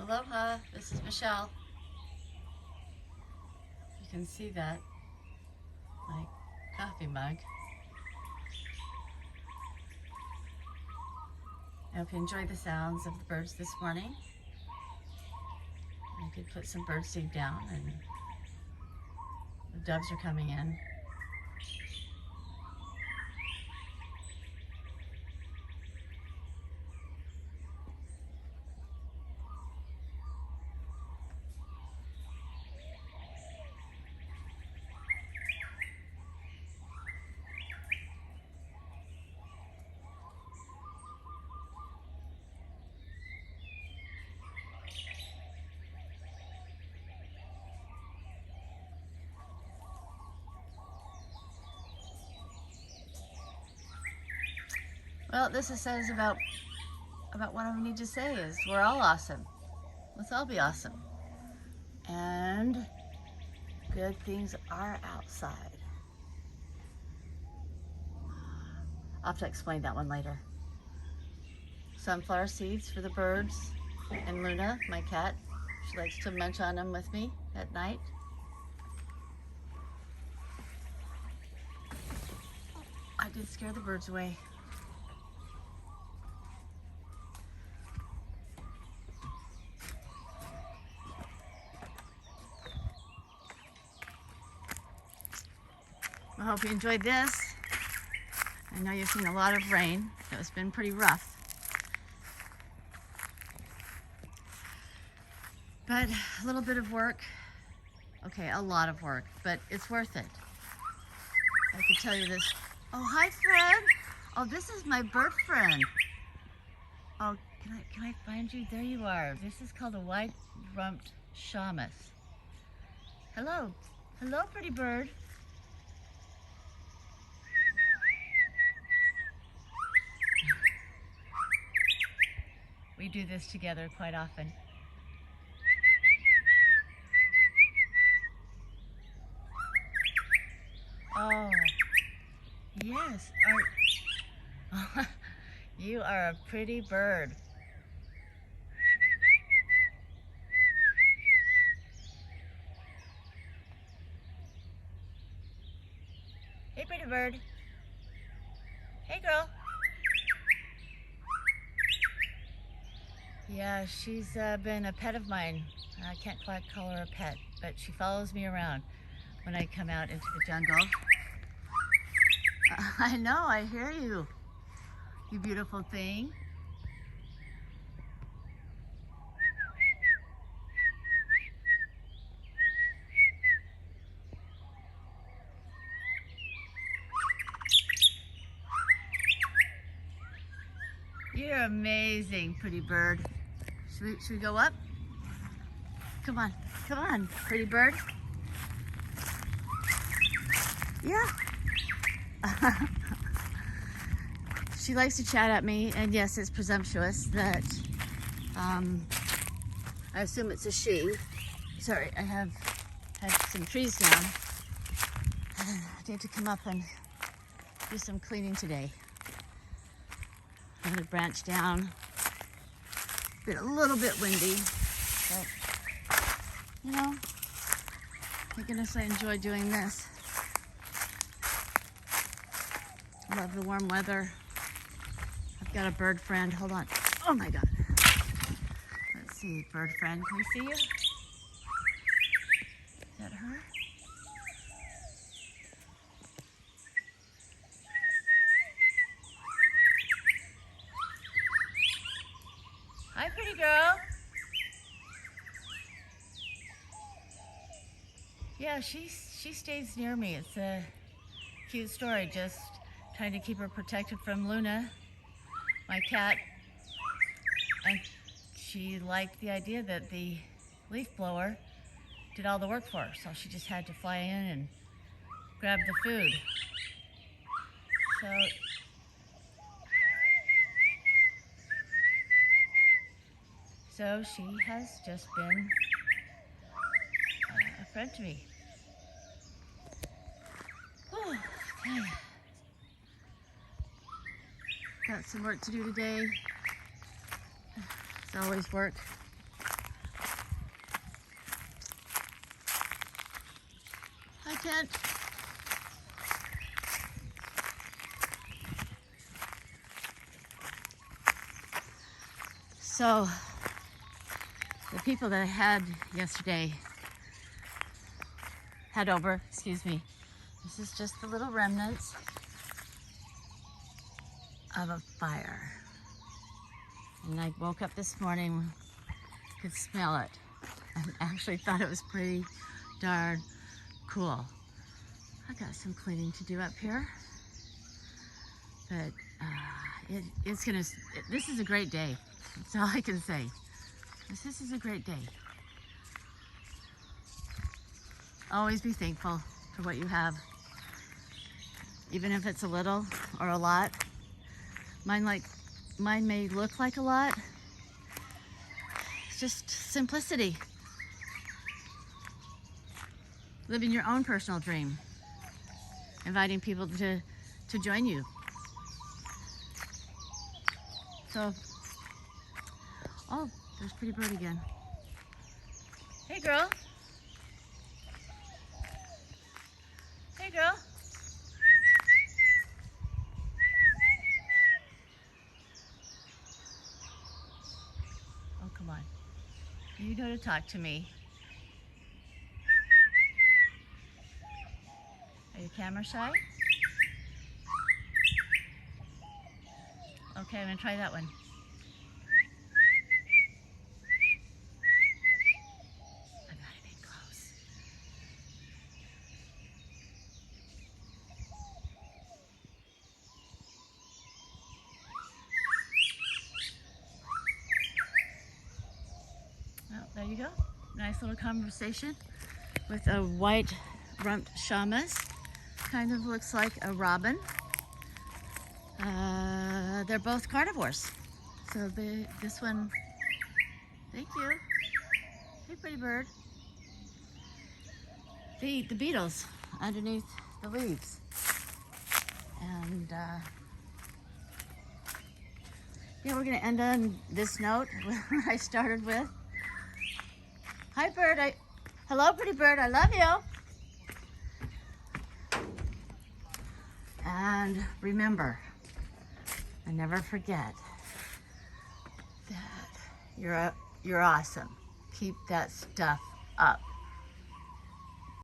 Aloha, this is Michelle. You can see that, my coffee mug. I hope you enjoyed the sounds of the birds this morning. I did put some birdseed down and the doves are coming in. Well, this says about what I need to say is we're all awesome. Let's all be awesome. And good things are outside. I'll have to explain that one later. Sunflower seeds for the birds. And Luna, my cat, she likes to munch on them with me at night. I did scare the birds away. I hope you enjoyed this. I know you've seen a lot of rain. It's been pretty rough. But a little bit of work. Okay, a lot of work, but it's worth it. I can tell you this. Oh, hi, Fred. Oh, this is my bird friend. Oh, can I find you? There you are. This is called a white-rumped shamas. Hello. Hello, pretty bird. We do this together quite often. Oh, yes. You are a pretty bird. Hey, pretty bird. Hey, girl. Yeah, she's been a pet of mine. I can't quite call her a pet, but she follows me around when I come out into the jungle. I know, I hear you, you beautiful thing. You're amazing, pretty bird. Should we go up? Come on, pretty bird. Yeah. She likes to chat at me, and yes, it's presumptuous that I assume it's a she. Sorry, I have had some trees down. I need to come up and do some cleaning today. I'm gonna branch down. Been a little bit windy, but you know, thank goodness I enjoy doing this. I love the warm weather. I've got a bird friend. Hold on. Oh my God. Let's see, bird friend. Can we see you? Is that her? Hi, pretty girl. Yeah, she stays near me. It's a cute story. Just trying to keep her protected from Luna, my cat. And she liked the idea that the leaf blower did all the work for her. So she just had to fly in and grab the food. So she has just been a friend to me. Oh, okay. Got some work to do today. It's always work. Kent. So, the people that I had yesterday had over, excuse me, this is just the little remnants of a fire. And I woke up this morning, could smell it, and actually thought it was pretty darn cool. I got some cleaning to do up here, but this is a great day. That's all I can say. This is a great day. Always be thankful for what you have, even if it's a little or a lot. Mine may look like a lot. It's just simplicity. Living your own personal dream. Inviting people to join you. So, oh, there's Pretty Bird again. Hey girl. Hey girl. Oh, come on. You know to talk to me. Are you camera shy? Okay, I'm gonna try that one. I gotta be close. Well, there you go. Nice little conversation with a white rumped shamas. Kind of looks like a robin. They're both carnivores. So this one, thank you. Hey, Pretty Bird. They eat the beetles underneath the leaves. And yeah, we're gonna end on this note where I started with. Hi, Bird. Hello, Pretty Bird. I love you. And remember, and never forget that you're awesome. Keep that stuff up.